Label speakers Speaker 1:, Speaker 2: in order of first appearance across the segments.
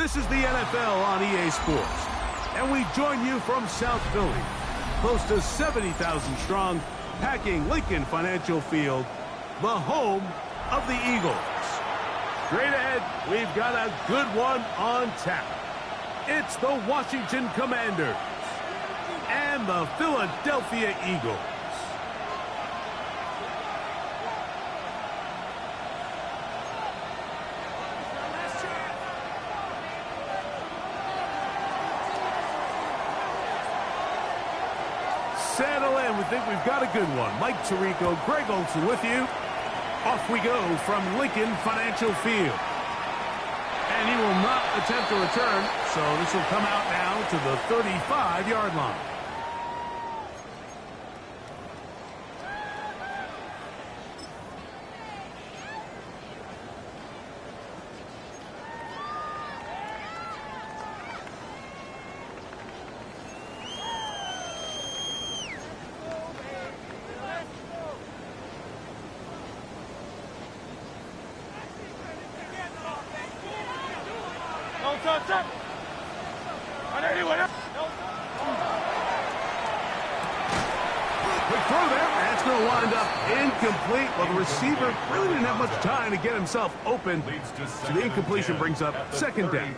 Speaker 1: This is the NFL on EA Sports, and we join you from South Philly, close to 70,000 strong, packing Lincoln Financial Field, the home of the Eagles. Straight ahead, we've got a good one on tap. It's the Washington Commanders and the Philadelphia Eagles. Settle in. We think we've got a good one. Mike Tirico, Greg Olson with you. Off we go from Lincoln Financial Field. And he will not attempt to return, so this will come out now to the 35-yard line. Quick throw there, and it's going to wind up incomplete. Well, the receiver really didn't have much time to get himself open, so the incompletion brings up second down.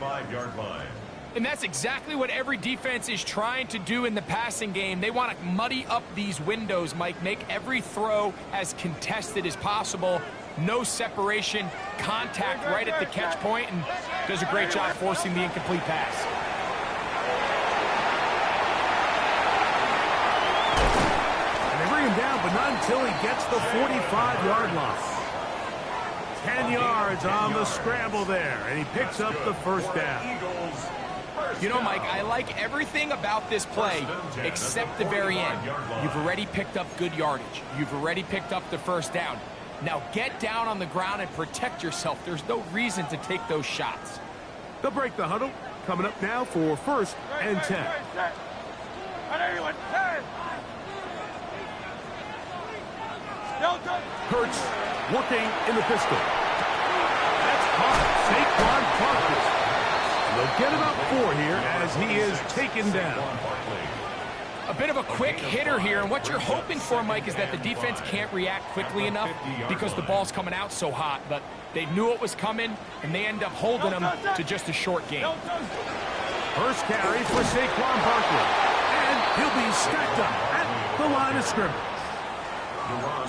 Speaker 2: And that's exactly what every defense is trying to do in the passing game. They want to muddy up these windows, Mike, make every throw as contested as possible. No separation, contact right at the catch point, and does a great job forcing the incomplete pass.
Speaker 1: And they bring him down, but not until he gets the 45-yard line. 10 yards on the scramble there, and he picks up the first down.
Speaker 2: You know, Mike, I like everything about this play except the very end. You've already picked up good yardage. You've already picked up the first down. Now get down on the ground and protect yourself. There's no reason to take those shots.
Speaker 1: They'll break the huddle. Coming up now for 1st and 10. Hurts working in the pistol. That's caught. Saquon Barkley. They'll get about 4 here as he is taken down.
Speaker 2: A bit of a quick hitter here, and what you're hoping for, Mike, is that the defense can't react quickly enough because the ball's coming out so hot, but they knew it was coming, and they end up holding them to just a short game.
Speaker 1: First carry for Saquon Barkley, and he'll be stacked up at the line of scrimmage.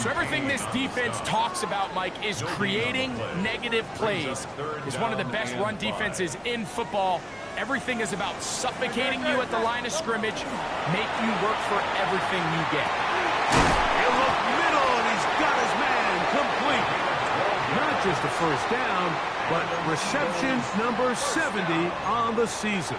Speaker 2: So everything this defense talks about, Mike, is creating negative plays. It's one of the best run defenses in football. Everything is about suffocating you at the line of scrimmage, make you work for everything you get.
Speaker 1: He'll look middle, and he's got his man complete. Not just a first down, but reception number 70 on the season.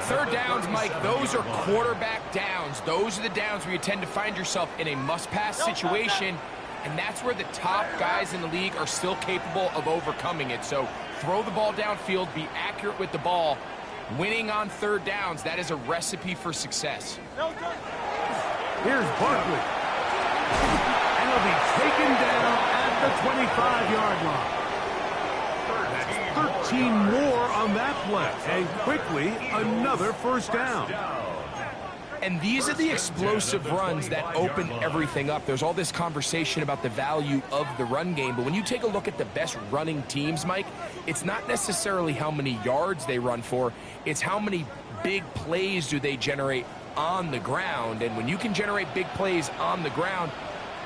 Speaker 2: Third downs, Mike, those are quarterback downs. Those are the downs where you tend to find yourself in a must-pass situation, and that's where the top guys in the league are still capable of overcoming it. So throw the ball downfield, be accurate with the ball. Winning on third downs, that is a recipe for success.
Speaker 1: Here's Barkley. And he'll be taken down at the 25-yard line. 13 more on that play, and quickly another first down.
Speaker 2: And these are the explosive runs that open everything up. There's all this conversation about the value of the run game, but when you take a look at the best running teams, Mike, it's not necessarily how many yards they run for, it's how many big plays do they generate on the ground. And when you can generate big plays on the ground,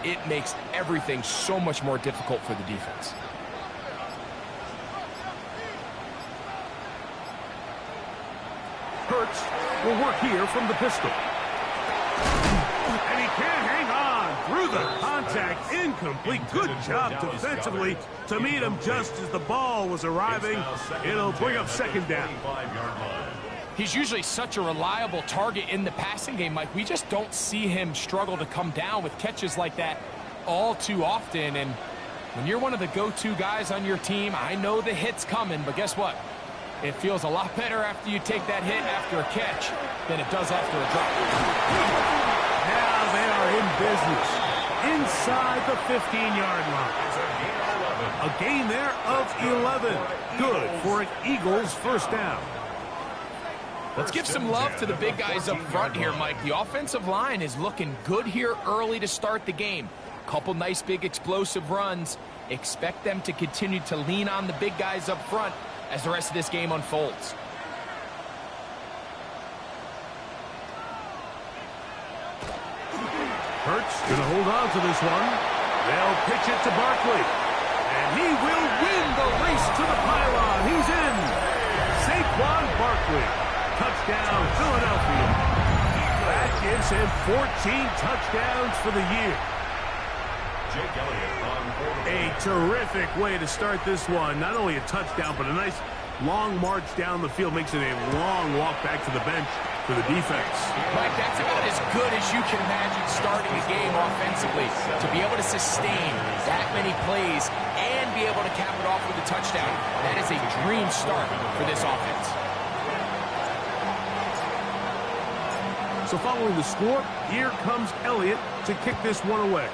Speaker 2: it makes everything so much more difficult for the defense.
Speaker 1: Hurts will work here from the pistol. And he can't hang on through the contact. Incomplete. Good job defensively to meet him just as the ball was arriving. It'll bring up second down.
Speaker 2: He's usually such a reliable target in the passing game, Mike. We just don't see him struggle to come down with catches like that all too often. And when you're one of the go-to guys on your team, I know the hit's coming, but guess what? It feels a lot better after you take that hit after a catch than it does after a drop.
Speaker 1: Now they are in business. inside the 15-yard line. A gain there of 11. Good for an Eagles first down.
Speaker 2: Let's give some love to the big guys up front here, Mike. The offensive line is looking good here early to start the game. Couple nice big explosive runs. Expect them to continue to lean on the big guys up front as the rest of this game unfolds.
Speaker 1: Hurts going to hold on to this one. They'll pitch it to Barkley. And he will win the race to the pylon. He's in. Saquon Barkley. Touchdown, Philadelphia. That gives him 14 touchdowns for the year. A terrific way to start this one. Not only a touchdown, but a nice long march down the field. Makes it a long walk back to the bench for the defense.
Speaker 2: Mike, that's about as good as you can imagine starting a game offensively. To be able to sustain that many plays and be able to cap it off with a touchdown, that is a dream start for this offense.
Speaker 1: So following the score, here comes Elliott to kick this one away.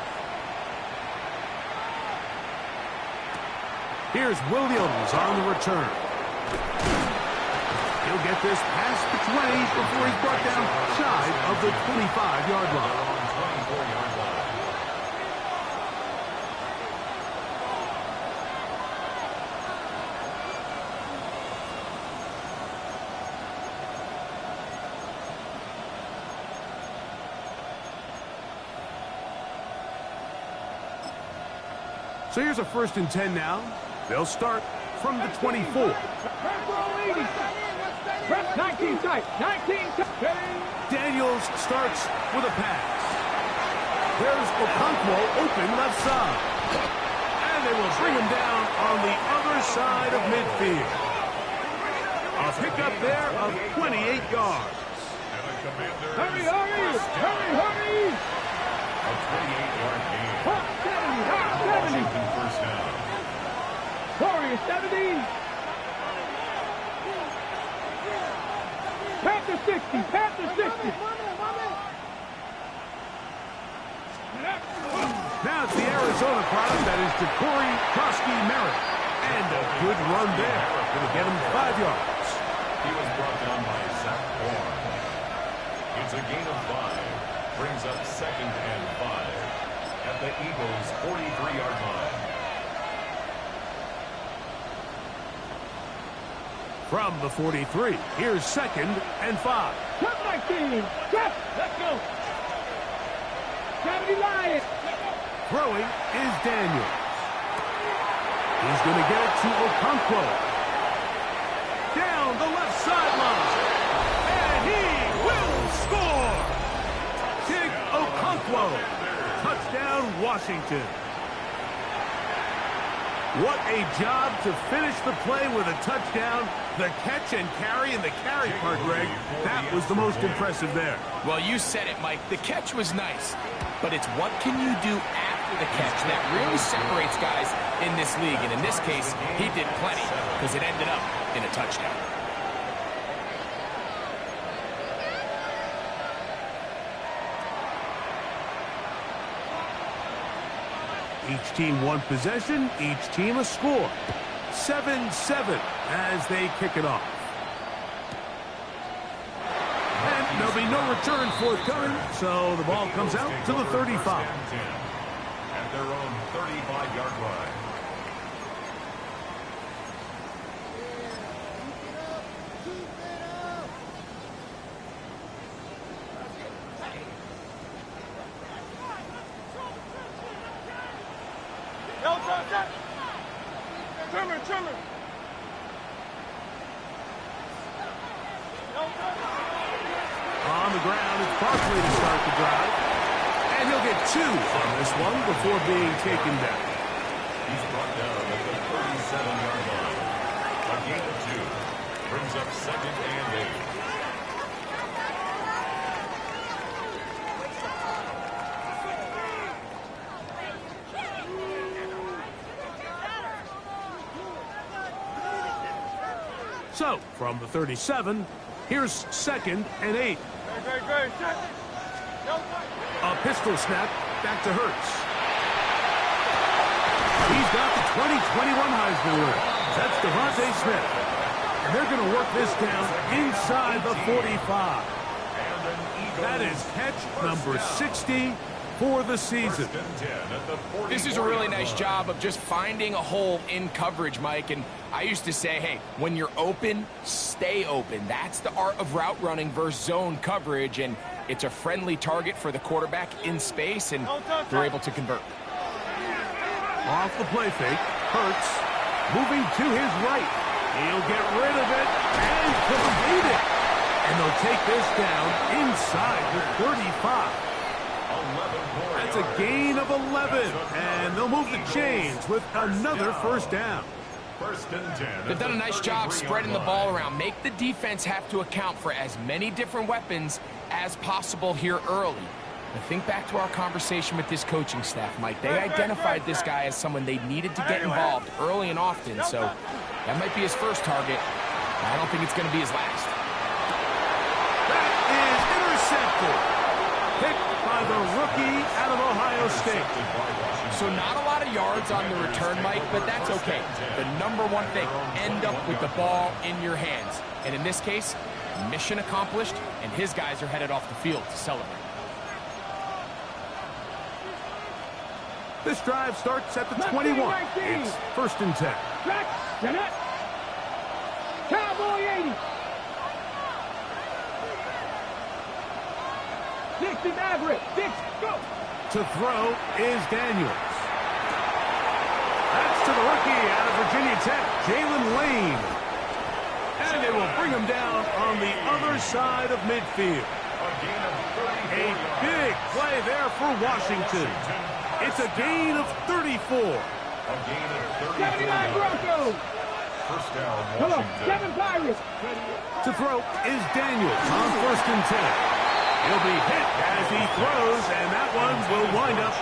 Speaker 1: Here's Williams on the return. He'll get this past the 20 before he's brought down shy of the 25-yard line. So here's a 1st and 10 now. They'll start from the 24.
Speaker 3: 19 tight.
Speaker 1: Daniels starts with a pass. There's Okonkwo open left side. And they will bring him down on the other side of midfield. A pickup there of 28 yards.
Speaker 3: Hurry!
Speaker 4: A 28-yard gain.
Speaker 3: 70.
Speaker 4: First down.
Speaker 3: Warriors 70. Panther 60.
Speaker 1: Now it's the Arizona product that is Ja'Cory Krosky-Merritt. And a good run there. Going to get him 5 yards.
Speaker 4: He was brought down by Zach Bourne. It's a gain of 5. Brings up 2nd and 5 at the Eagles' 43-yard line.
Speaker 1: From the 43, here's 2nd and 5.
Speaker 3: 19. Let's go. 70 Lions.
Speaker 1: Throwing is Daniels. He's going to get it to Okonkwo. Down the left sideline. And he will score. Tig Okonkwo. Touchdown, Washington. What a job to finish the play with a touchdown. The catch and carry, and the carry part, Greg, that was the most impressive there.
Speaker 2: Well, you said it, Mike. The catch was nice, but it's what can you do after the catch that really separates guys in this league. And in this case, he did plenty because it ended up in a touchdown.
Speaker 1: Each team one possession, each team a score. 7-7 as they kick it off. And there'll be no return forthcoming, so the ball comes out to the 35.
Speaker 4: At their own 35-yard line.
Speaker 3: Trimmer.
Speaker 1: On the ground, it's Barkley to start the drive. And he'll get 2 on this one before being taken down.
Speaker 4: He's brought down at the 37-yard line. A gain of 2. Brings up 2nd and 8.
Speaker 1: So, from the 37, here's 2nd and 8.
Speaker 3: Great.
Speaker 1: A pistol snap, back to Hurts. He's got the 2021 Heisman winner. That's Devontae Smith. And they're going to work this down inside the 45. That is catch number 60 for the season.
Speaker 2: This is a really nice job of just finding a hole in coverage, Mike. And I used to say, hey, when you're open, stay open. That's the art of route running versus zone coverage. And it's a friendly target for the quarterback in space, and they're able to convert.
Speaker 1: Off the play fake, Hurts moving to his right. He'll get rid of it and complete it. And they'll take this down inside the 35. That's a gain of 11. And they'll move the chains with another first down.
Speaker 2: They've done a nice job spreading the ball around. Make the defense have to account for as many different weapons as possible here early. Now think back to our conversation with this coaching staff, Mike. They identified this guy as someone they needed to get involved early and often, so that might be his first target. I don't think it's going to be his last.
Speaker 1: That is intercepted. Picked by the rookie out of Ohio State.
Speaker 2: So not a lot of yards on the return, Mike, but that's okay. The number one thing, end up with the ball in your hands. And in this case, mission accomplished, and his guys are headed off the field to celebrate.
Speaker 1: This drive starts at the 21. It's first and 10.
Speaker 3: Back, set it. Cowboy 80. 60 Maverick. 6, go.
Speaker 1: To throw is Daniels. That's to the rookie out of Virginia Tech, Jalen Lane. And they will bring him down on the other side of midfield. A big play there for Washington. It's a gain of 34.
Speaker 3: 79 Broncos.
Speaker 4: First down,
Speaker 3: Come on,
Speaker 4: Washington.
Speaker 3: 7 Pirates.
Speaker 1: To throw is Daniels on first and 10. He'll be hit as he throws, and that one will wind up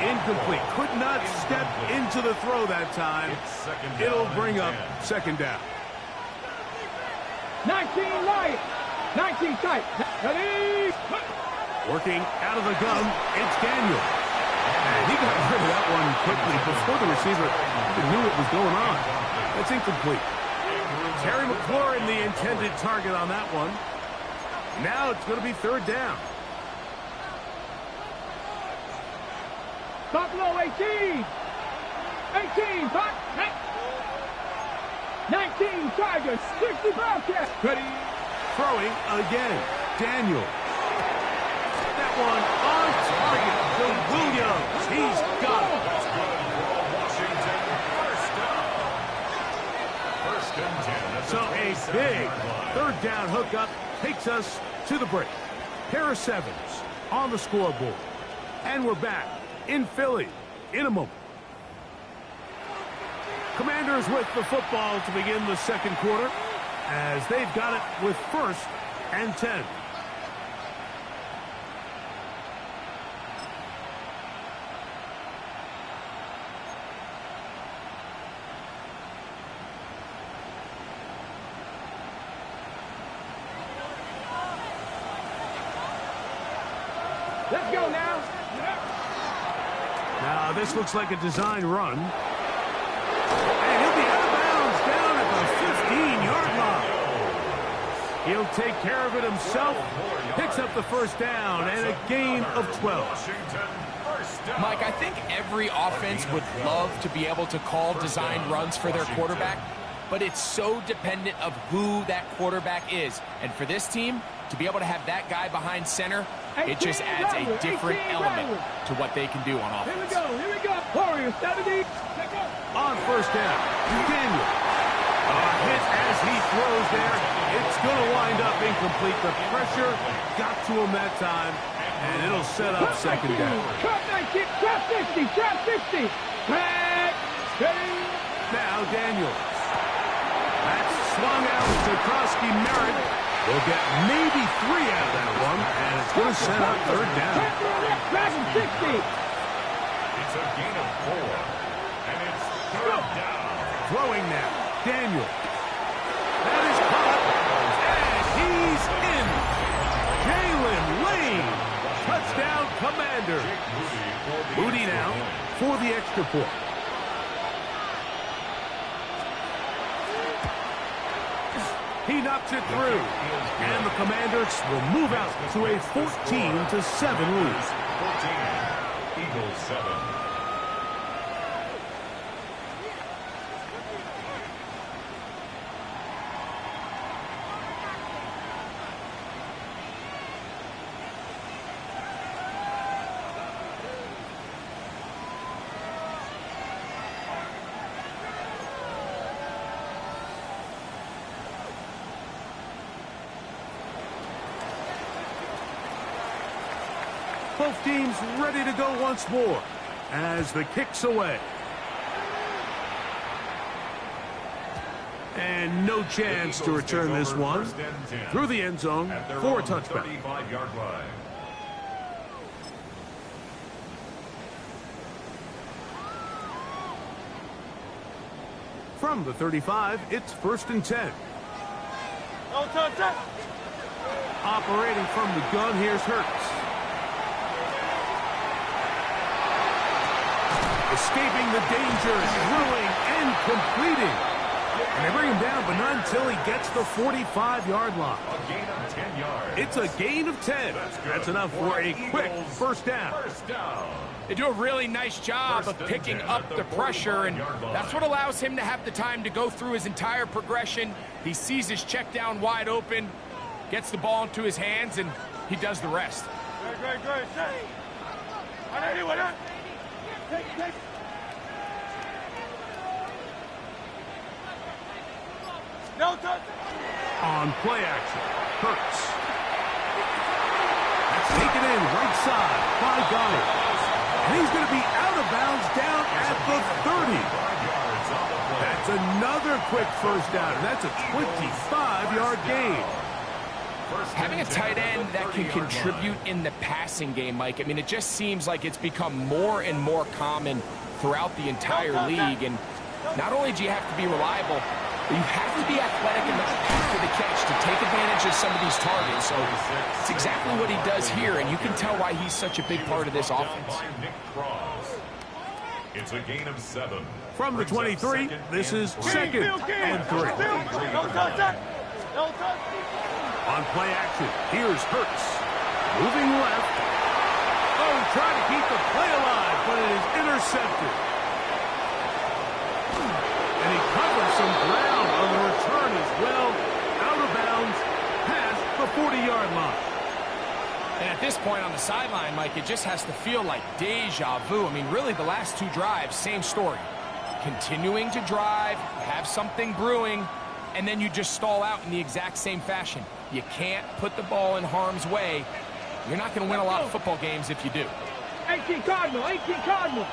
Speaker 1: incomplete. Could not step into the throw that time. It'll bring up second down.
Speaker 3: 19 Lions. 19 tight. Ready.
Speaker 1: Working out of the gun, it's Daniel. And he got rid of that one quickly before the receiver even knew what was going on. That's incomplete. Terry McLaurin, the intended target on that one. Now it's going to be third down.
Speaker 3: Buffalo 18. 18 Buck. 19 Tigers. 60 Bobcats. Ready.
Speaker 1: Throwing again. Daniel. That one on target to Williams. He's got it. So a big third down hookup takes us to the break. Pair of sevens on the scoreboard. And we're back in Philly in a moment. Commanders with the football to begin the second quarter as they've got it with first and 10.
Speaker 3: Let's go now.
Speaker 1: Now this looks like a design run. And he'll be out of bounds down at the 15-yard line. He'll take care of it himself. Picks up the first down and a gain of 12.
Speaker 2: Mike, I think every offense would love to be able to call design runs for their quarterback, but it's so dependent of who that quarterback is. And for this team, to be able to have that guy behind center, it just adds a different element to what they can do on offense.
Speaker 3: Here we go. Warriors 70.
Speaker 1: On first down, Daniel. Hit as he throws there. It's going to wind up incomplete. The pressure got to him that time, and it'll set up second down.
Speaker 3: Trap 19, trap 60, trap 60. Back, steady.
Speaker 1: Now Daniels. That's swung out to Krosky Merritt. We'll get maybe 3 out of that one, and it's going to set up third down.
Speaker 3: Trap 60.
Speaker 4: It's a gain of 4, and it's third down.
Speaker 1: Throwing now, Daniel. That is caught, and he's in. Jalen Lane. Touchdown, Commander. Moody now for the extra point. He knocks it through. And the Commanders will move out to a 14-7 lead.
Speaker 4: 14, Eagles 7.
Speaker 1: Both teams ready to go once more as the kick's away. And no chance to return this one through the end zone for a touchback.
Speaker 4: 35-yard line.
Speaker 1: From the 35, it's 1st and 10. Operating from the gun, here's Hurts. Escaping the danger, drilling, and completing. And they bring him down, but not until he gets the 45-yard line.
Speaker 4: A gain of 10 yards.
Speaker 1: It's a gain of 10. That's enough for a quick first down.
Speaker 4: First down.
Speaker 2: They do a really nice job of picking up the pressure, and that's what allows him to have the time to go through his entire progression. He sees his check down wide open, gets the ball into his hands, and he does the rest.
Speaker 1: On play action, Hurts. That's taken in right side by Goddard. And he's going to be out of bounds down at the 30. That's another quick first down, and that's a 25-yard gain.
Speaker 2: Having a tight end that can contribute in the passing game, Mike, I mean, it just seems like it's become more and more common throughout the entire league. And not only do you have to be reliable, but you have to be athletic enough after the catch to take advantage of some of these targets. So it's exactly what he does here, and you can tell why he's such a big part of this offense.
Speaker 4: It's a gain of 7.
Speaker 1: From the 23, this is 2nd and 3. On play action, here's Hurts. Moving left. Oh, trying to keep the play alive, but it is intercepted. And he covers some ground on the return as well. Out of bounds, past the 40-yard line.
Speaker 2: And at this point on the sideline, Mike, it just has to feel like deja vu. I mean, really, the last 2 drives, same story. Continuing to drive, have something brewing, and then you just stall out in the exact same fashion. You can't put the ball in harm's way. You're not going to win a lot of football games if you do.
Speaker 3: 18 Cardinal, 18 Cardinal.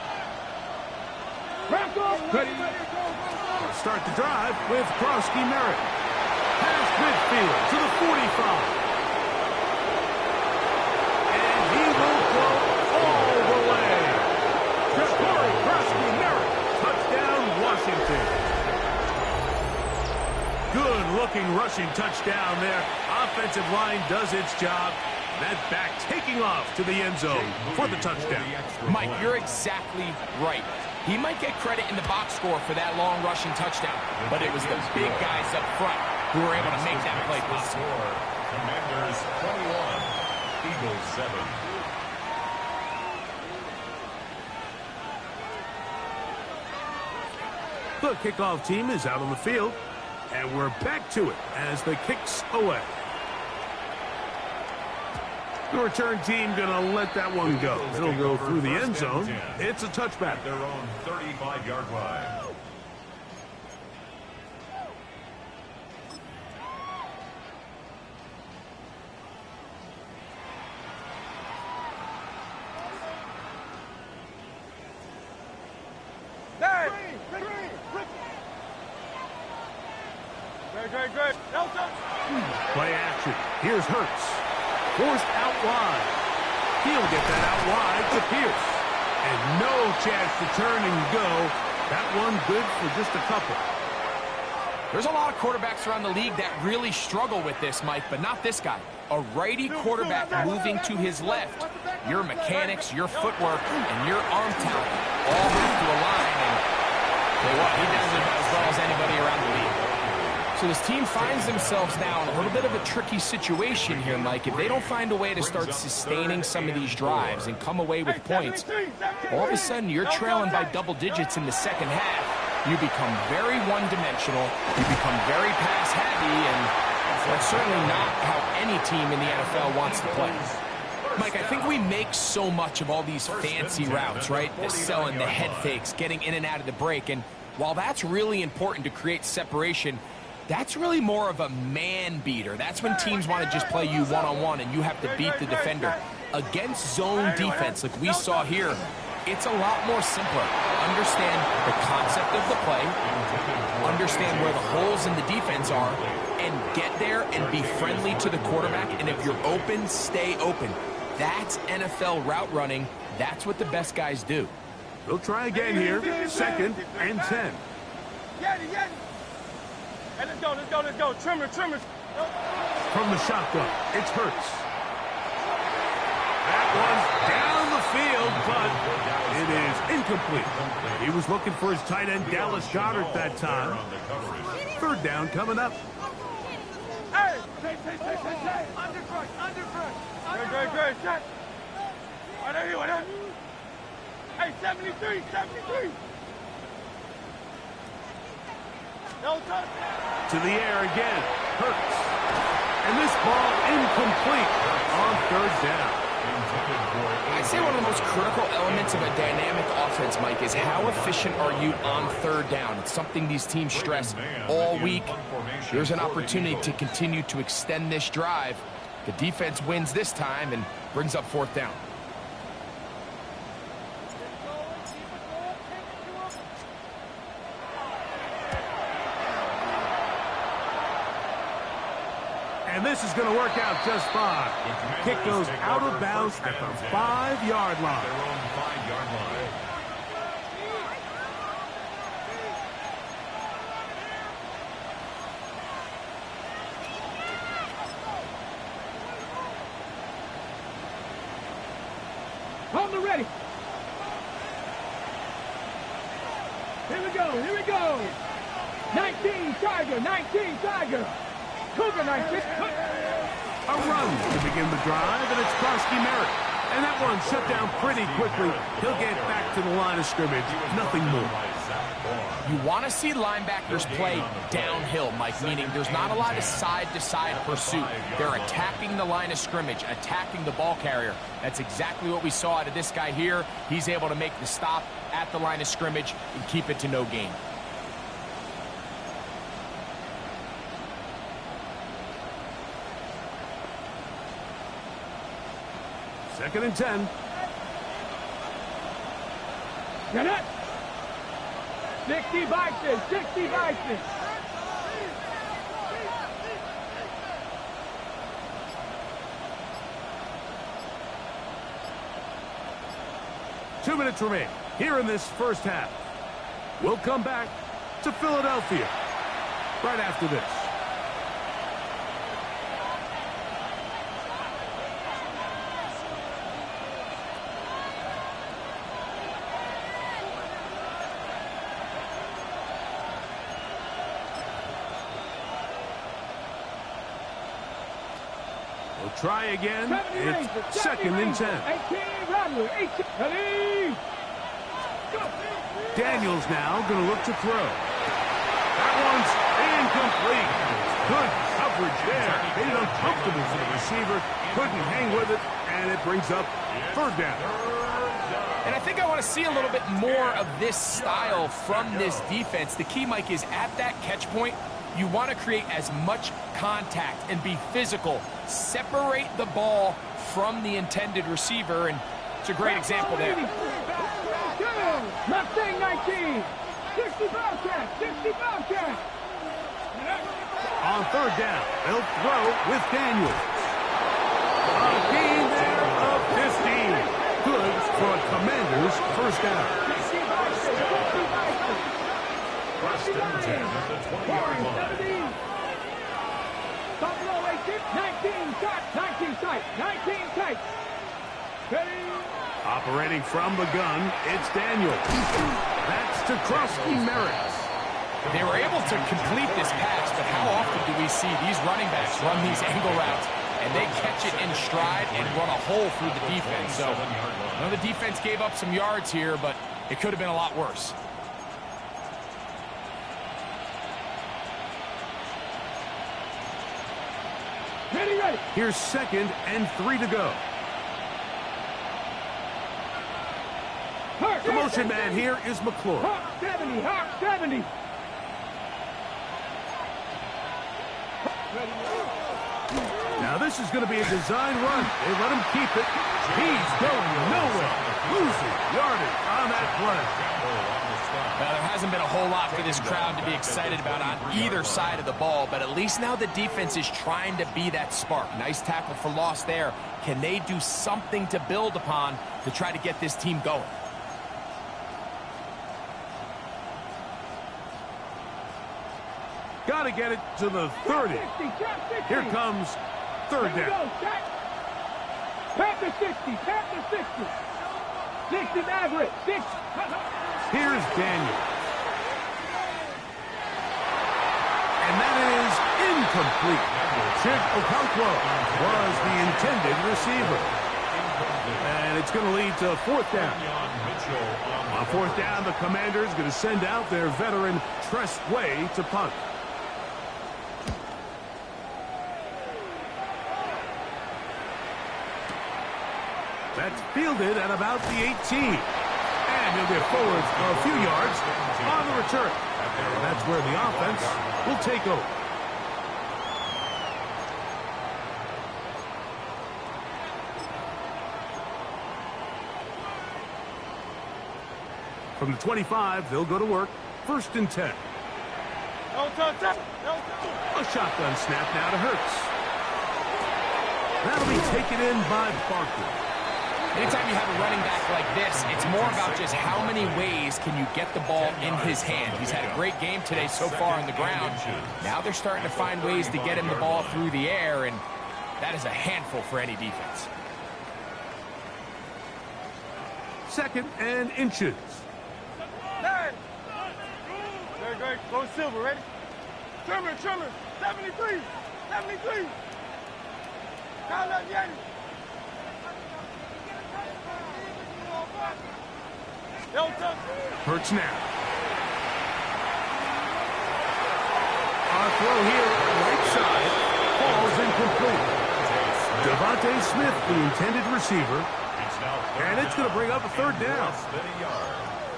Speaker 1: Start the drive with Krosky Merritt. Past midfield to the 45. And he will go all the way. Krosky Merritt. Touchdown, Washington. Good-looking rushing touchdown there. Offensive line does its job. That back taking off to the end zone for the touchdown.
Speaker 2: Mike, you're exactly right. He might get credit in the box score for that long rushing touchdown, but it was the big guys up front who were able to make that play possible.
Speaker 4: Commanders 21, Eagles 7.
Speaker 1: The kickoff team is out on the field, and we're back to it as the kick's away. The return team going to let that one go. It'll go through the end zone. It's a touchback.
Speaker 4: At their own 35-yard line.
Speaker 1: Play action. Here's Hurts. Forced out wide. He'll get that out wide to Pierce. And no chance to turn and go. That one good for just a couple.
Speaker 2: There's a lot of quarterbacks around the league that really struggle with this, Mike, but not this guy. A righty quarterback moving to his left. Your mechanics, your footwork, and your arm talent all have to align, and tell you what, he does it about as well as anybody around the league. So this team finds themselves now in a little bit of a tricky situation here, Mike. If they don't find a way to start sustaining some of these drives and come away with points, all of a sudden you're trailing by double digits in the second half. You become very one-dimensional, you become very pass-heavy, and that's certainly not how any team in the NFL wants to play. Mike, I think we make so much of all these fancy routes, right? The selling, the head fakes, getting in and out of the break, and while that's really important to create separation, that's really more of a man beater. That's when teams want to just play you one-on-one and you have to beat the defender. Against zone defense like we saw here, it's a lot more simpler. Understand the concept of the play, understand where the holes in the defense are, and get there and be friendly to the quarterback, and if you're open, stay open. That's NFL route running. That's what the best guys do.
Speaker 1: They'll try again here. 2nd and 10.
Speaker 3: Hey, let's go. Trimmer.
Speaker 1: From the shotgun, it's Hurts. That one's down the field, but it is incomplete. He was looking for his tight end, Dallas Goedert, that time. 3rd down coming up.
Speaker 3: Hey! Underfront. Great. Shot. Right here. Hey, 73. No touch.
Speaker 1: To the air again. Hurts. And this ball incomplete on 3rd down.
Speaker 2: I'd say one of the most critical elements of a dynamic offense, Mike, is how efficient are you on 3rd down. It's something these teams stress all week. Here's an opportunity to continue to extend this drive. The defense wins this time and brings up 4th down.
Speaker 1: And this is going to work out just fine. Kick goes out of bounds at the 5-yard line.
Speaker 3: Hold the ready. Here we go. 19 Tiger. Cougar 19.
Speaker 1: A run to begin the drive, and it's Krosky Merritt. And that one shut down pretty quickly. He'll get back to the line of scrimmage. Nothing more.
Speaker 2: You want to see linebackers play downhill, Mike, meaning there's not a lot of side-to-side pursuit. They're attacking the line of scrimmage, attacking the ball carrier. That's exactly what we saw out of this guy here. He's able to make the stop at the line of scrimmage and keep it to no gain.
Speaker 1: Second and 10.
Speaker 3: Get it. 60 Vikings. 60 Vikings.
Speaker 1: Two minutes remain here in this first half. We'll come back to Philadelphia right after this. We'll try again. It's 2nd and 10. Daniels now going to look to throw. That one's incomplete. Good coverage there. Made it uncomfortable for the receiver. Couldn't hang with it, and it brings up 3rd down.
Speaker 2: And I think I want to see a little bit more of this style from this defense. The key, Mike, is at that catch point, you want to create as much contact and be physical. Separate the ball from the intended receiver, and it's a great example there.
Speaker 3: Mustang 19. 60 Bobcat. 60 Bobcat.
Speaker 1: On 3rd down, they'll throw with Daniels. A gain there of 15. Good for a Commanders 1st down.
Speaker 4: First and 10 at the 20-yard line.
Speaker 3: 17. Buffalo 18, 19 shots, 19 sight, 19 tight. Ready?
Speaker 1: Operating from the gun, it's Daniel. That's to Krusky Merritt.
Speaker 2: They were able to complete this pass, but how often do we see these running backs run these angle routes and they catch it in stride and run a hole through the defense? So I know the defense gave up some yards here, but it could have been a lot worse.
Speaker 3: Ready, ready.
Speaker 1: Here's 2nd and 3 to go. The motion man here is McClure.
Speaker 3: Hawk 70, Hawk 70.
Speaker 1: Now this is going to be a design run. They let him keep it. He's going nowhere. Losing yardage on that play.
Speaker 2: Now, there hasn't been a whole lot for this crowd to be excited about on either side of the ball, but at least now the defense is trying to be that spark. Nice tackle for loss there. Can they do something to build upon to try to get this team going?
Speaker 1: Got to get it to the 30. Here comes 3rd down.
Speaker 3: Panther 60, Panther 60. 60 Maverick, 6.
Speaker 1: Here's Daniel. And that is incomplete. Chig Okonkwo was the intended receiver. And it's going to lead to 4th down. On 4th down, the Commander's going to send out their veteran Tress Way to punt. That's fielded at about the 18. And he'll get forwards a few yards on the return. And that's where the offense will take over. From the 25, they'll go to work. 1st and 10. A shotgun snap now to Hurts. That'll be taken in by Barkley.
Speaker 2: Anytime you have a running back like this, it's more about just how many ways can you get the ball in his hand. He's had a great game today so far on the ground. Now they're starting to find ways to get him the ball through the air, and that is a handful for any defense.
Speaker 1: 2nd and inches.
Speaker 3: Very good. Go Silver, ready? Trimmer, 73, 73. Count up, Yanni.
Speaker 1: Hurts now. Our throw here, right side, falls incomplete. Devontae Smith, the intended receiver, and it's going to bring up a 3rd down.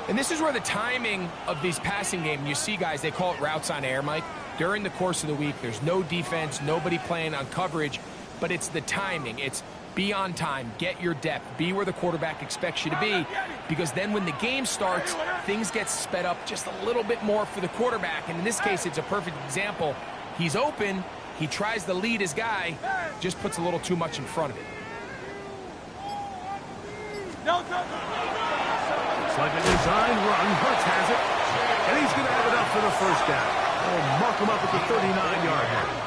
Speaker 2: And this is where the timing of these passing game, you see guys, they call it routes on air, Mike. During the course of the week, there's no defense, nobody playing on coverage, but it's the timing. It's be on time, get your depth, be where the quarterback expects you to be, because then when the game starts, things get sped up just a little bit more for the quarterback. And in this case, it's a perfect example. He's open, he tries to lead his guy, just puts a little too much in front of it.
Speaker 1: It's like a design run. Hurts has it, and he's going to have it up for the 1st down. Oh, mark him up at the 39-yard line.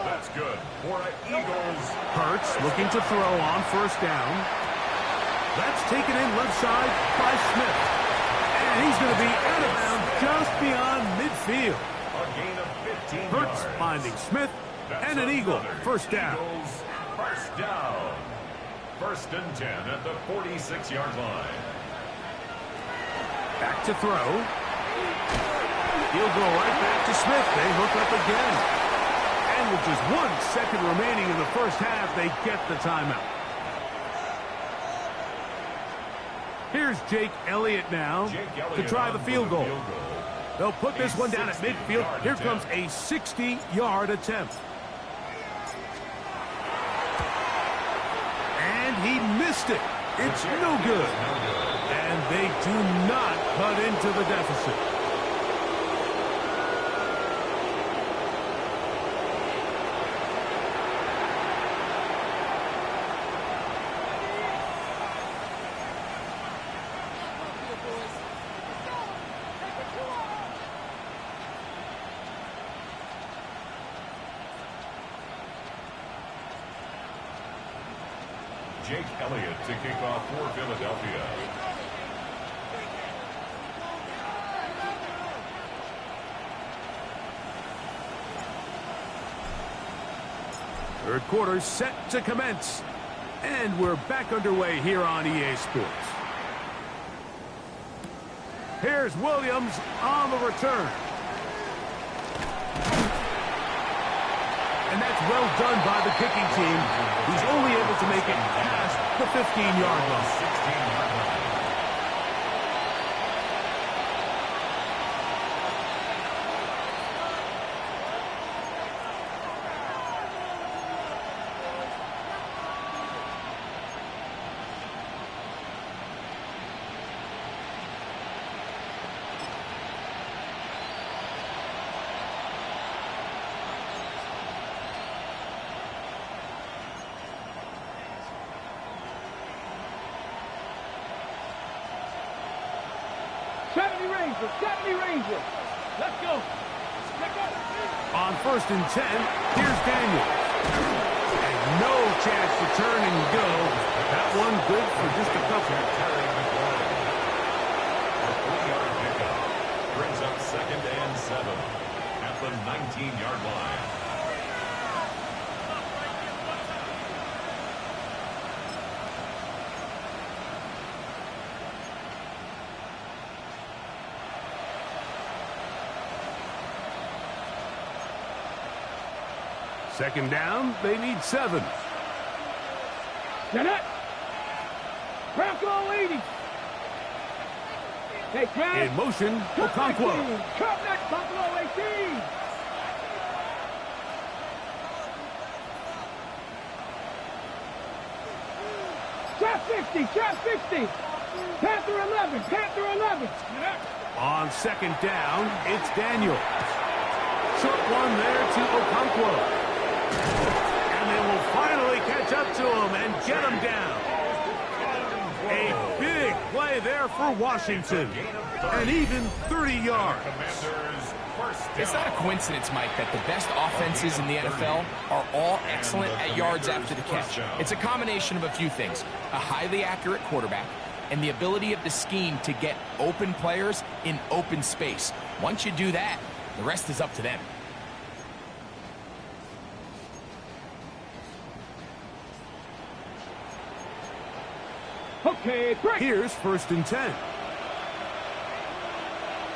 Speaker 4: That's good for Eagles.
Speaker 1: Hurts looking to throw on 1st down. That's taken in left side by Smith. And he's going to be out of bounds just beyond midfield.
Speaker 4: A gain of 15
Speaker 1: Hurts
Speaker 4: yards.
Speaker 1: finding Smith and an Eagle. 1st down.
Speaker 4: Eagles, 1st down. 1st and 10 at the 46-yard line.
Speaker 1: Back to throw. He'll go right back to Smith. They hook up again. And with just 1 second remaining in the 1st half, they get the timeout. Here's Jake Elliott now to try the field goal. They'll put this one down at midfield. Here comes a 60-yard attempt. And he missed it. It's no good. And they do not cut into the deficit.
Speaker 4: Jake Elliott to kick off for Philadelphia.
Speaker 1: Third quarter set to commence. And we're back underway here on EA Sports. Here's Williams on the return. And that's well done by the kicking team. He's only able to make it past the 15-yard line.
Speaker 3: Let's go.
Speaker 1: On 1st and 10, here's Daniel. And no chance to turn and go. That one good for just a couple.
Speaker 4: A 3-yard pickup brings up 2nd and 7 at the 19-yard line.
Speaker 1: Second down, they need 7.
Speaker 3: Janet. Bronco 80. Hey, Grant.
Speaker 1: In motion, Okonkwo.
Speaker 3: Come next, Buffalo 18. Trap 50, trap 50. Panther 11, Panther 11.
Speaker 1: On 2nd down, it's Daniel. Short one there to Okonkwo. And they will finally catch up to him and get him down. A big play there for Washington. And even 30 yards.
Speaker 2: It's not a coincidence, Mike, that the best offenses in the NFL are all excellent at yards after the catch. It's a combination of a few things. A highly accurate quarterback and the ability of the scheme to get open players in open space. Once you do that, the rest is up to them.
Speaker 3: Okay, break.
Speaker 1: Here's 1st and 10.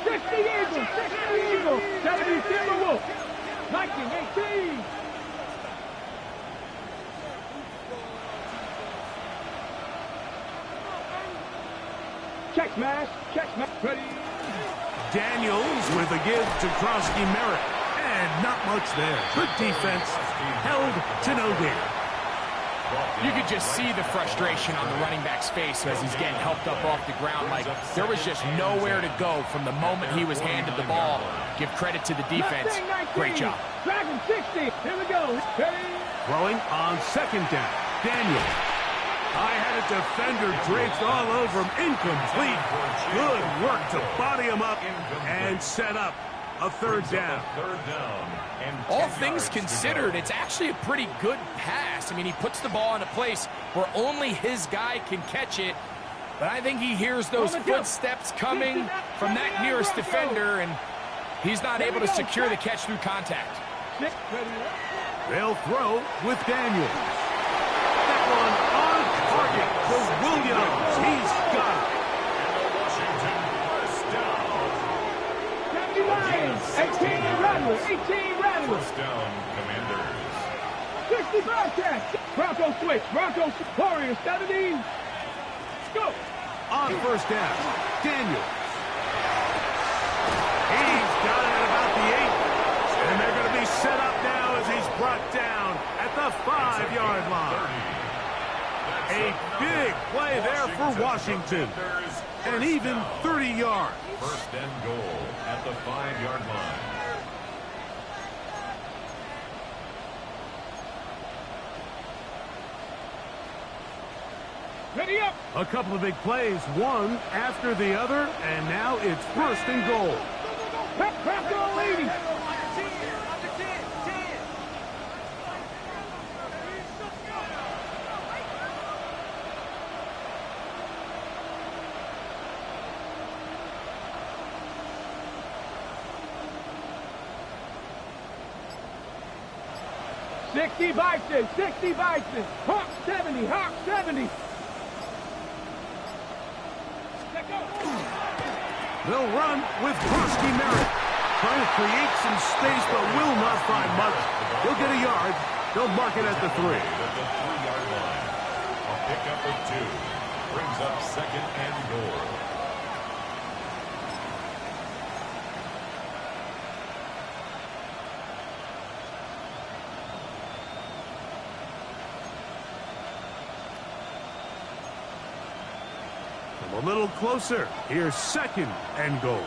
Speaker 3: 60 Eagles, 60 Eagles, 70 Timberwolves, 1918. Check smash, ready.
Speaker 1: Daniels with a give to Krosky Merritt. And not much there. Good defense. Held to no gain.
Speaker 2: You could just see the frustration on the running back's face as he's getting helped up off the ground. Like, there was just nowhere to go from the moment he was handed the ball. Give credit to the defense. Great job.
Speaker 3: Dragon 60. Here we go. Ready.
Speaker 1: Throwing on 2nd down. Daniel. I had a defender draped all over him. Incomplete. Good work to body him up and set up a 3rd down.
Speaker 2: All things considered, it's actually a pretty good pass. I mean, he puts the ball in a place where only his guy can catch it. But I think he hears those footsteps coming from that nearest defender, and he's not able to secure the catch through contact.
Speaker 1: They'll throw with Daniel. That one on target for Williams. He's got it.
Speaker 3: 18 Rattlers, 18 Rattlers.
Speaker 4: 1st down, Commanders.
Speaker 3: 65 catch. Bronco switch, Bronco Warriors 70. Let's go.
Speaker 1: On 1st down, Daniel. He's got it at about the 8. And they're going to be set up now as he's brought down at the 5-yard line. A big play there for Washington. And even 30 yards.
Speaker 4: 1st and goal at the 5-yard line.
Speaker 3: Ready up.
Speaker 1: A couple of big plays, one after the other, and now it's 1st and goal.
Speaker 3: Bronco 80. 60 Bison, 60 Bison. Hawk 70, Hawk 70.
Speaker 1: They'll run with Krosky Merritt. Trying to create some space, but will not find much. He'll get a yard. They'll mark it at the 3.
Speaker 4: At the 3-yard line. A pickup of 2. Brings up second and goal.
Speaker 1: A little closer. Here's second and goal.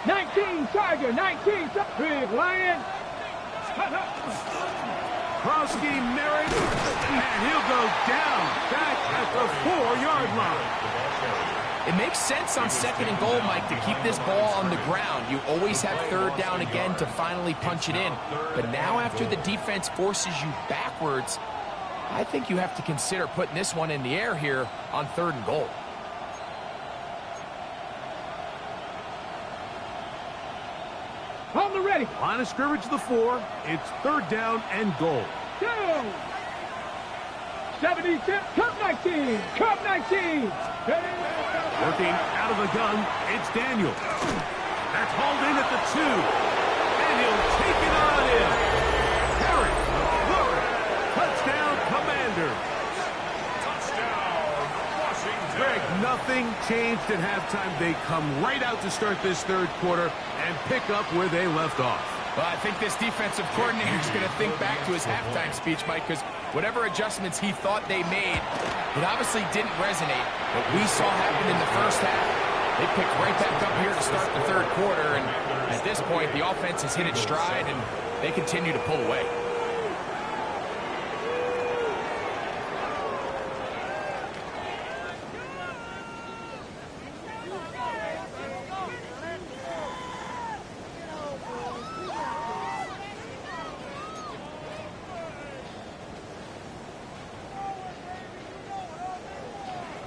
Speaker 3: 19 Tiger, 19 Big Lion.
Speaker 1: Krosky Merritt, and he'll go down back at the 4-yard line.
Speaker 2: It makes sense on second and goal, Mike, to keep this ball on the ground. You always have third down again to finally punch it in. But now after the defense forces you backwards, I think you have to consider putting this one in the air here on third and goal.
Speaker 3: On the ready.
Speaker 1: Line of scrimmage to the 4. It's third down and goal.
Speaker 3: 2. 70, Cup 19, Cup 19.
Speaker 1: Working out of the gun, it's Daniel. That's hauled in at the 2. And he'll take it on in. Harris, McLaurin, touchdown Commanders.
Speaker 4: Touchdown, Washington.
Speaker 1: Greg, nothing changed at halftime. They come right out to start this third quarter and pick up where they left off.
Speaker 2: Well, I think this defensive coordinator is going to think back to his halftime speech, Mike, because whatever adjustments he thought they made, it obviously didn't resonate. What we saw happen in the first half, they picked right back up here to start the third quarter, and at this point, the offense has hit its stride, and they continue to pull away.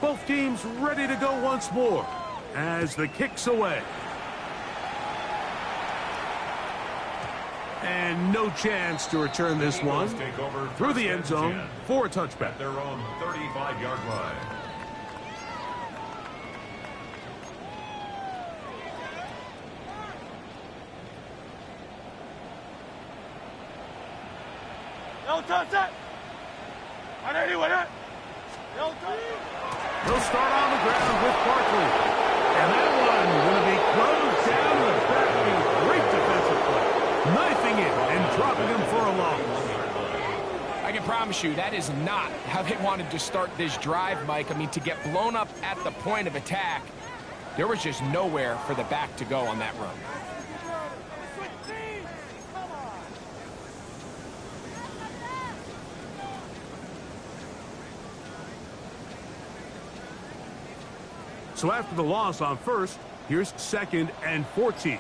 Speaker 1: Both teams ready to go once more as the kick's away. And no chance to return this one through the end zone for a touchback.
Speaker 4: At their own 35-yard line.
Speaker 3: No touch it.
Speaker 1: They'll start on the ground with Barkley. And that one going to be closed down in the backfield. Great defensive play. Knifing it and dropping him for a loss.
Speaker 2: I can promise you that is not how they wanted to start this drive, Mike. I mean, to get blown up at the point of attack, there was just nowhere for the back to go on that run.
Speaker 1: So after the loss on first, here's second and 14.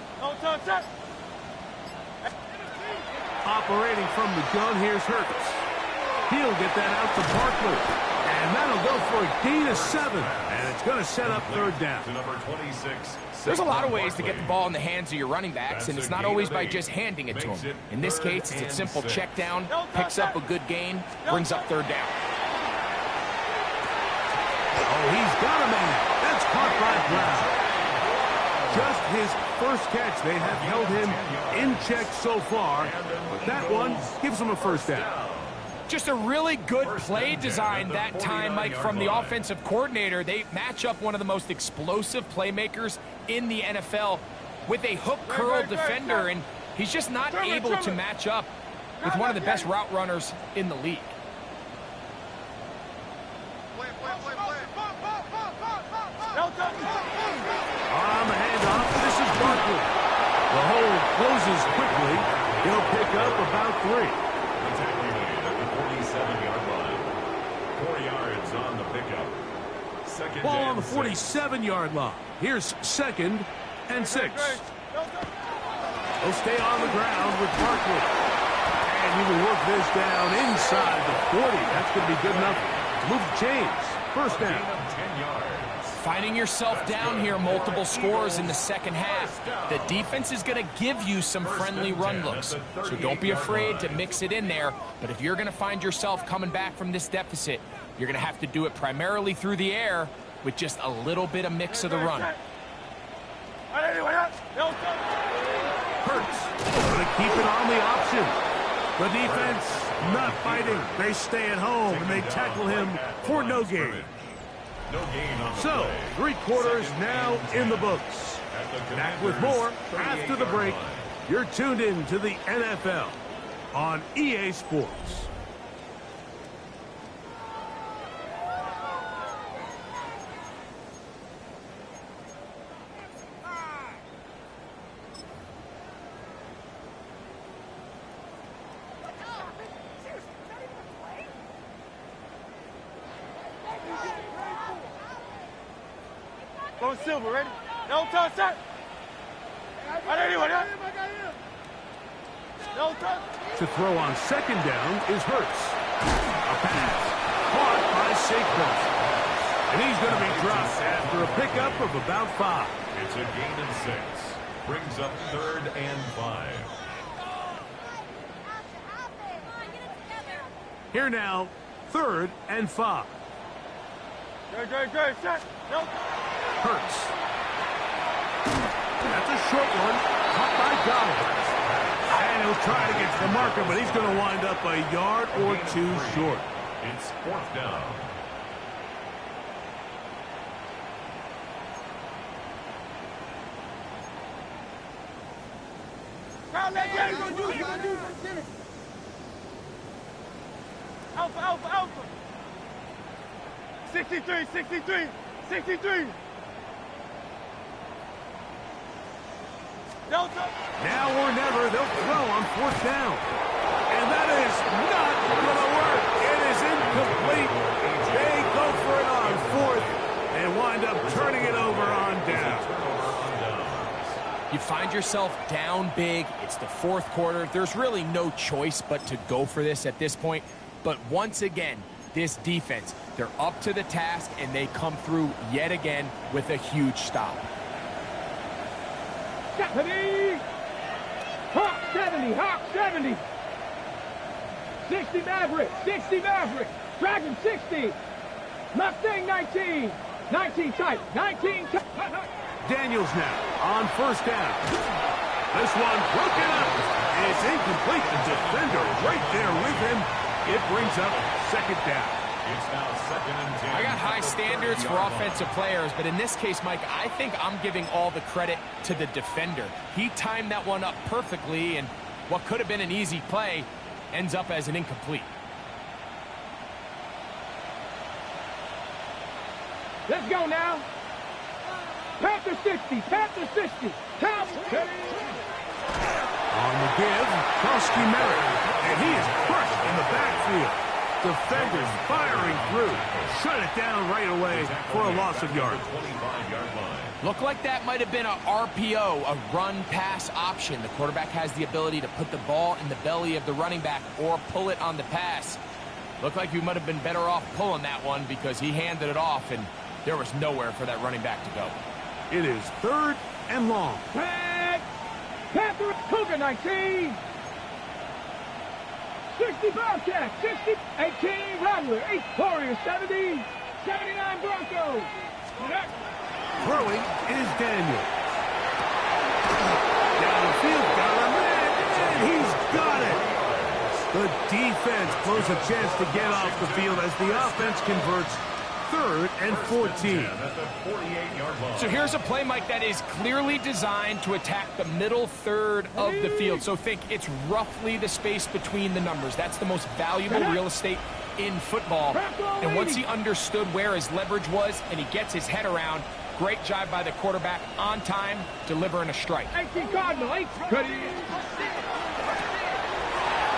Speaker 1: Operating from the gun, here's Hurts. He'll get that out to Barkley. And that'll go for a gain of 7. And it's going to set up third down.
Speaker 4: To number 26.
Speaker 2: There's a lot of ways to get the ball in the hands of your running backs, and it's not always by just handing it to them. In this case, it's a simple check down, picks up a good gain, brings up third down.
Speaker 1: Oh, he's got a man. That's caught by Brown. Just his first catch. They have held him in check so far. But that one gives him a first down.
Speaker 2: Just a really good play design that time, Mike, from the offensive coordinator. They match up one of the most explosive playmakers in the NFL with a hook curl defender, and he's just not able to match up with one of the best route runners in the league.
Speaker 1: On the handoff, this is Barkley. The hole closes quickly. He'll pick up about 3.
Speaker 4: At the 47-yard line. 4 yards on the pickup. Second
Speaker 1: Ball on the
Speaker 4: and
Speaker 1: 47-yard line. Here's second and 6. He'll stay on the ground with Barkley. And he will work this down inside the 40. That's going to be good enough to move the chains. First down.
Speaker 4: Gain of 10 yards.
Speaker 2: Finding yourself down here multiple scores in the second half, the defense is going to give you some friendly run looks. So don't be afraid to mix it in there. But if you're going to find yourself coming back from this deficit, you're going to have to do it primarily through the air with just a little bit of mix of the run.
Speaker 1: Hurts. Going to keep it on the option. The defense not fighting. They stay at home and they tackle him for no gain. So, 3 quarters now in the books. Back with more after the break. You're tuned in to the NFL on EA Sports.
Speaker 3: Going silver, ready? No touch, set. No touch.
Speaker 1: To throw on second down is Hurts. A pass caught by Saquon. And he's going to be dropped after a pickup of about 5.
Speaker 4: It's a gain of 6. Brings up 3rd and 5.
Speaker 1: Here now, 3rd and 5.
Speaker 3: Great, set. No.
Speaker 1: Hurts. That's a short one. Caught by Goddard. And he'll try to get to the marker, but he's going to wind up a yard or 2 short.
Speaker 4: It's 4th down.
Speaker 3: Alpha. 63. Delta.
Speaker 1: Now or never, they'll throw on 4th down. And that is not going to work. It is incomplete. They go for it on 4th and wind up turning it over on down.
Speaker 2: You find yourself down big. It's the 4th quarter. There's really no choice but to go for this at this point. But once again, this defense, they're up to the task, and they come through yet again with a huge stop.
Speaker 3: Hawk 70. 60 Maverick. Dragon 60. Mustang 19. 19 tight.
Speaker 1: Daniels now on 1st down. This one broken up. It's incomplete. The defender right there with him. It brings up 2nd down.
Speaker 4: It's now 2nd and 10.
Speaker 2: I got high standards for offensive players, but in this case, Mike, I think I'm giving all the credit to the defender. He timed that one up perfectly, and what could have been an easy play ends up as an incomplete.
Speaker 3: Let's go now. Panther 60.
Speaker 1: On the give, Krosky Merritt. And he is crushed in the backfield. Defenders firing through. Shut it down right away for a loss of yards.
Speaker 4: 25-yard line.
Speaker 2: Looked like that might have been a RPO, a run-pass option. The quarterback has the ability to put the ball in the belly of the running back or pull it on the pass. Looked like you might have been better off pulling that one because he handed it off, and there was nowhere for that running back to go.
Speaker 1: It is 3rd and long.
Speaker 3: Panther Cougar 19. 60 Bobcat. 60. 18 Rattler. 8 Warriors. 70. 79 Broncos.
Speaker 1: Throwing is Daniel. Down the field, got a man, and he's got it. The defense blows a chance to get off the field as the offense converts 3rd and 14.
Speaker 2: So here's a play, Mike, that is clearly designed to attack the middle 3rd of the field. So think it's roughly the space between the numbers. That's the most valuable real estate in football. And once he understood where his leverage was and he gets his head around, great job by the quarterback on time, delivering a strike.
Speaker 3: 18 Cardinal. 8.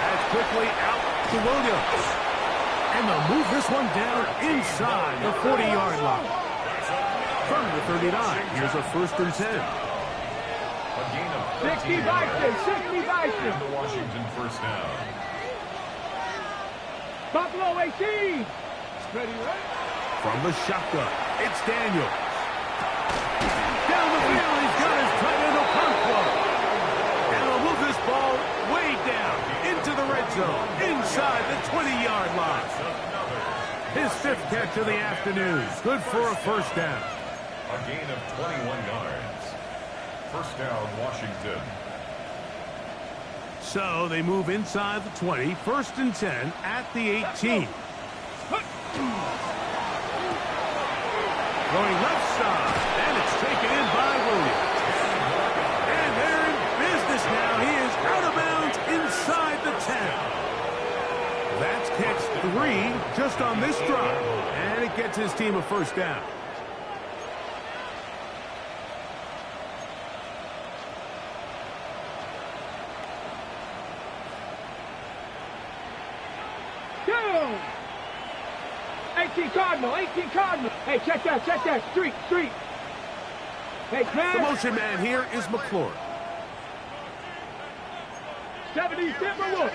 Speaker 1: That's quickly out to Williams. And they'll move this one down inside the 40-yard line. From the 39, here's a 1st and 10.
Speaker 3: 60 Bison.
Speaker 4: And the Washington 1st down.
Speaker 3: Buffalo 18.
Speaker 1: From the shotgun, it's Daniels. Down the field, he's got his tight end Okonkwo. And he'll move this ball way down into the red zone, inside the 20-yard line. His 5th catch of the afternoon. Good for a first down.
Speaker 4: A gain of 21 yards. First down, Washington.
Speaker 1: So they move inside the 20, 1st and 10 at the 18. Going left side, and it's taken in by Williams. And they're in business now. He is out of bounds inside the 10. That's catch 3 just on this drive, and it gets his team a first down.
Speaker 3: Go! 18 Cardinal, 18 Cardinal. Hey, check that. Street. Hey, Chris.
Speaker 1: The motion man here is McClure.
Speaker 3: 70 Timberwolves.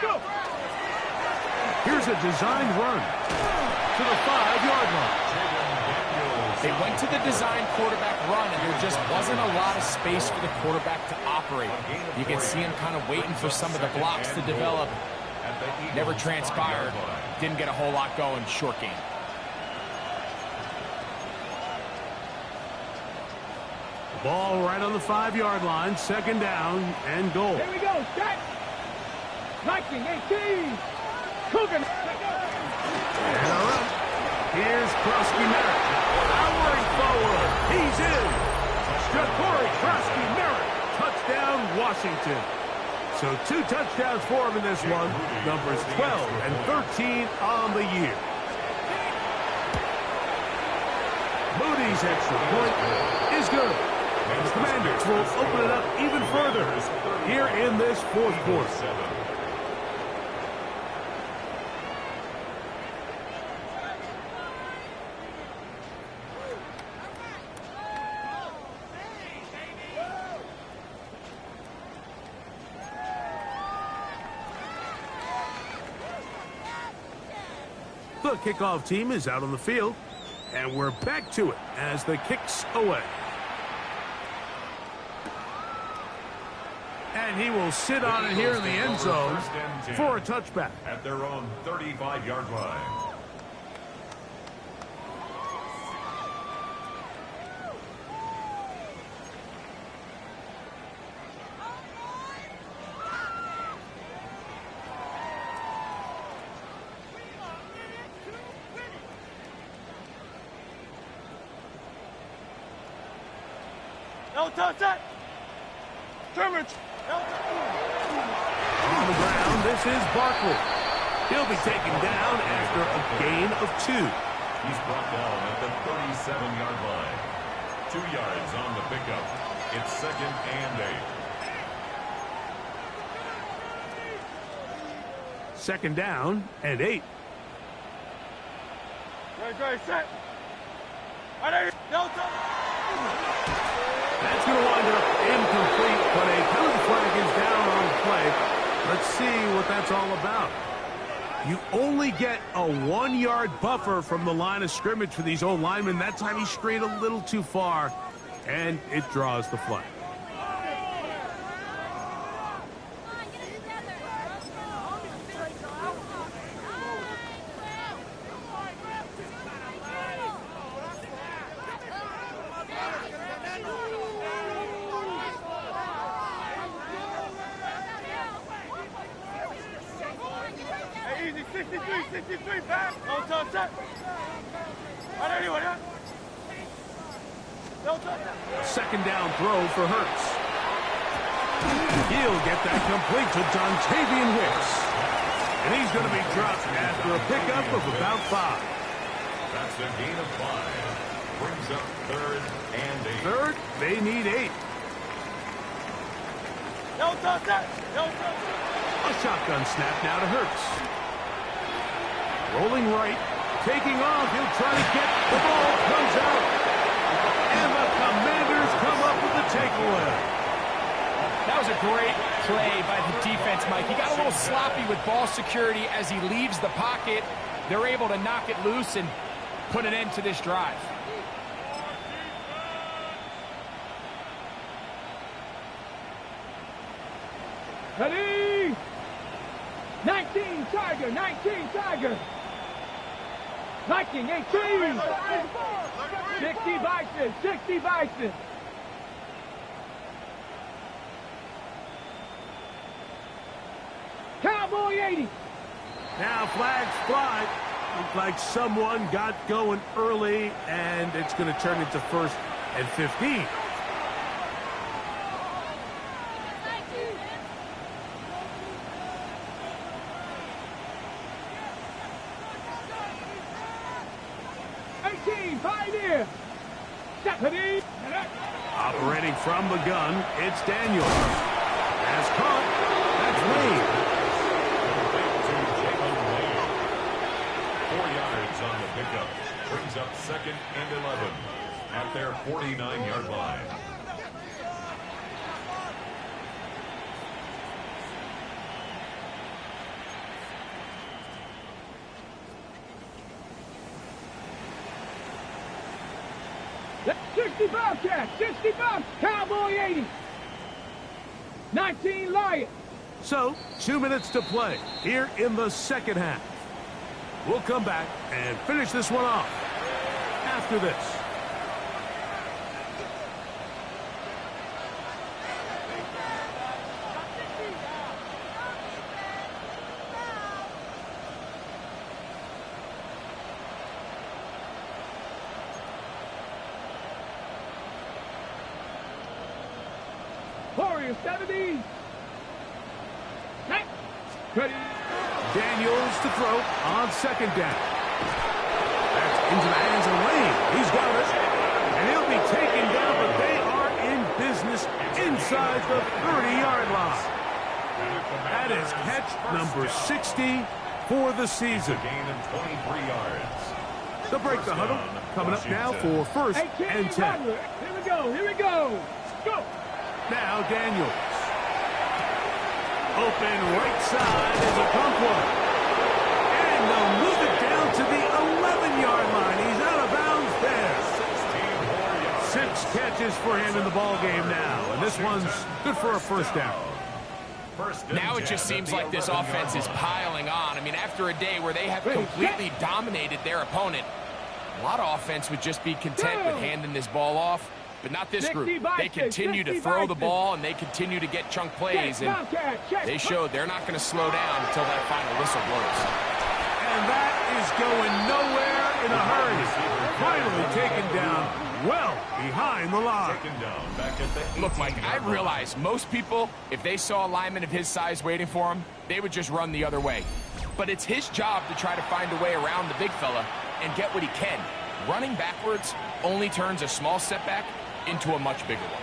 Speaker 3: Go!
Speaker 1: Here's a designed run to the 5-yard line.
Speaker 2: They went to the design quarterback run, and there just wasn't a lot of space for the quarterback to operate. You can see him kind of waiting for some of the blocks to develop. Never transpired. Didn't get a whole lot going. Short game.
Speaker 1: Ball right on the 5-yard line. 2nd down and goal.
Speaker 3: Here we go. Set. Lightning 18. Cougar.
Speaker 1: And a run. Here's Krosky Merritt. Powering forward. He's in. Ja'Cory Krosky Merritt. Touchdown, Washington. So 2 touchdowns for him in this one. Numbers 12 and 13 on the year. Moody's extra point is good. And the Commanders will open it up even further here in this 4th quarter. The kickoff team is out on the field, and we're back to it as the kick's away. And he will sit on it here in the end zone for a touchback.
Speaker 4: At their own 35-yard line.
Speaker 3: No touch that. Scrimmage.
Speaker 1: On the ground, this is Barkley. He'll be taken down after a gain of 2.
Speaker 4: He's brought down at the 37-yard line. 2 yards on the pickup. It's 2nd and 8.
Speaker 1: 2nd down and 8.
Speaker 3: Great, set. No touch.
Speaker 1: That's going to wind up incomplete, but a penalty flag is down on the play. Let's see what that's all about. You only get a 1-yard buffer from the line of scrimmage for these old linemen. That time he strayed a little too far, and it draws the flag.
Speaker 3: Easy, 63, back. No touch that. No touch that.
Speaker 1: 2nd down throw for Hurts. He'll get that complete to Dontavian Wicks. And he's going to be dropped after a pickup of about 5.
Speaker 4: That's a gain of 5. Brings up 3rd and 8.
Speaker 1: 3rd, they need 8.
Speaker 3: No touch that. No touch.
Speaker 1: A shotgun snap now to Hurts. Rolling right, taking off. He'll try to get the ball. Comes out. And the Commanders come up with the takeaway.
Speaker 2: That was a great play by the defense, Mike. He got a little sloppy with ball security as he leaves the pocket. They're able to knock it loose and put an end to this drive.
Speaker 3: Ready? 19 Tiger, 19 Tiger. Viking 18. 60 Bison, 60 Bison. Cowboy 80.
Speaker 1: Now flags fly. Looks like someone got going early, and it's going to turn into 1st and 15.
Speaker 3: Pioneer. Deputy.
Speaker 1: Operating from the gun, it's Daniel. Has caught. That's Wayne.
Speaker 4: 4 yards on the pickup. Brings up 2nd and 11 at their 49-yard line.
Speaker 3: That's 60 Bobcat, 60 Bob, Cowboy 80. 19 Lion.
Speaker 1: So, 2 minutes to play here in the second half. We'll come back and finish this one off after this.
Speaker 3: Warrior 70. Ready.
Speaker 1: Daniels to throw on 2nd down. That's into the hands of Lane. He's got it. And he'll be taken down, but they are in business inside the 30-yard line. That is catch number 60 for the season.
Speaker 4: Gain of 23 yards.
Speaker 1: The break the huddle coming up now for 1st and 10.
Speaker 3: Here we go, here we go. Go.
Speaker 1: Now Daniels. Open right side is a pump one. And they'll move it down to the 11-yard line. He's out of bounds there. 6 catches for him in the ball game now. And this one's good for a 1st down.
Speaker 2: Now it just seems like this offense is piling on. I mean, after a day where they have completely dominated their opponent, a lot of offense would just be content with handing this ball off. But not this group. They continue to throw the ball, and they continue to get chunk plays, and they showed they're not going to slow down until that final whistle blows.
Speaker 1: And that is going nowhere in a hurry. Finally taken down well behind the line.
Speaker 2: Look, Mike, I realize most people, if they saw a lineman of his size waiting for him, they would just run the other way. But it's his job to try to find a way around the big fella and get what he can. Running backwards only turns a small setback into a much bigger one.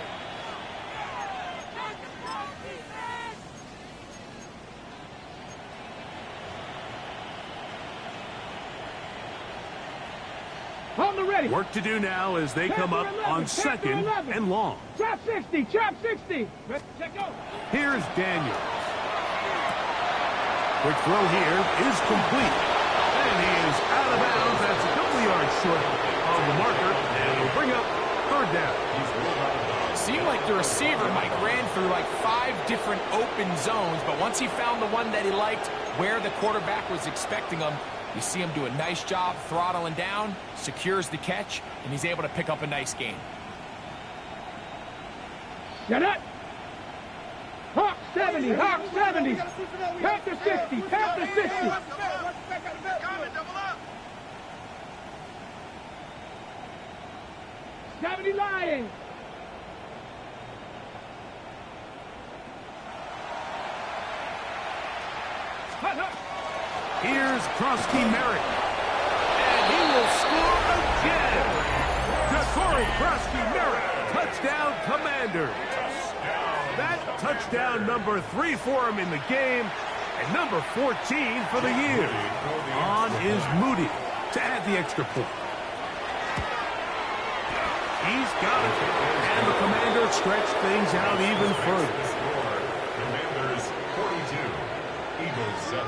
Speaker 3: On the ready.
Speaker 1: Work to do now as they come up on 2nd and long.
Speaker 3: Trap 60, trap 60. Check out.
Speaker 1: Here's Daniels. Quick throw here is complete. And he is out of bounds. That's a couple yards short of the marker. And it'll bring up 3rd down.
Speaker 2: Seemed like the receiver, Mike, ran through like 5 different open zones, but once he found the one that he liked, where the quarterback was expecting him, you see him do a nice job throttling down, secures the catch, and he's able to pick up a nice gain.
Speaker 3: Get it. Hawk 70, Hawk 70. Panther 60, Panther 60. 70 Lions.
Speaker 1: Here's Krosky Merrick. And he will score again. Corey Krosky Merrick. Touchdown, Commanders. That touchdown number 3 for him in the game. And number 14 for the year. On is Moody to add the extra point. He's got it. And the Commanders stretch things out even further.
Speaker 4: Commanders 42, Eagles 7.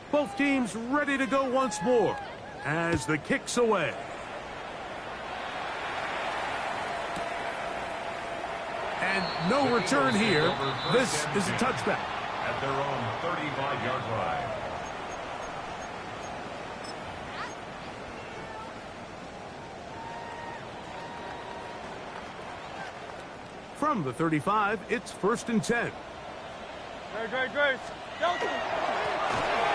Speaker 1: Both Both teams ready to go once more as the kick's away. And no return here. This is a touchback.
Speaker 4: At their own 35-yard line.
Speaker 1: From the 35, it's 1st and 10.
Speaker 3: Great.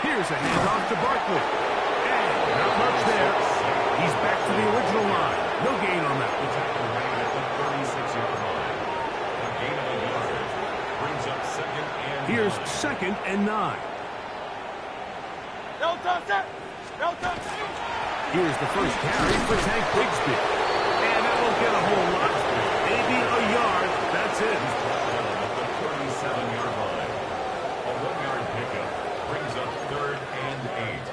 Speaker 1: Here's a handoff to Barkley. And not much there. He's back to the original line. No gain on that.
Speaker 4: The tackle made at the 36-yard line. A gain of a yard brings up 2nd and 9.
Speaker 1: Here's 2nd and 9. Here's the first carry for Tank Bigsby. And that won't get a whole lot. Maybe a yard. That's it.
Speaker 4: At the 37-yard line. A 1-yard pickup brings up 3rd and 8.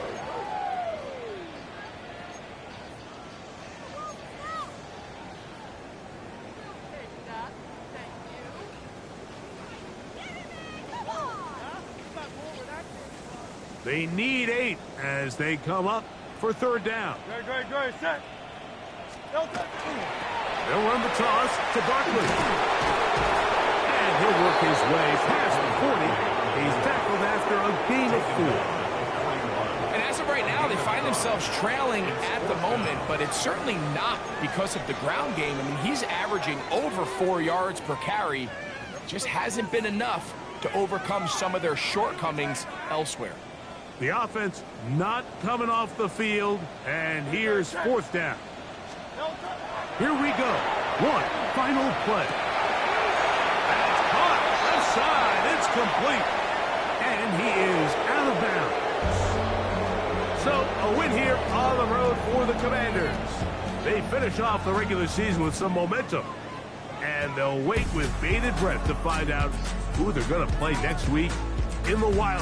Speaker 1: They need 8 as they come up for 3rd down.
Speaker 3: Great. Set.
Speaker 1: They'll run the toss to Barkley. And he'll work his way past the 40. He's tackled after a gain of 4.
Speaker 2: And as of right now, they find themselves trailing at the moment, but it's certainly not because of the ground game. I mean, he's averaging over 4 yards per carry. Just hasn't been enough to overcome some of their shortcomings elsewhere.
Speaker 1: The offense not coming off the field, and here's 4th down. Here we go. One final play. That's caught. Left side. It's complete. And he is out of bounds. So a win here on the road for the Commanders. They finish off the regular season with some momentum. And they'll wait with bated breath to find out who they're going to play next week in the Wild.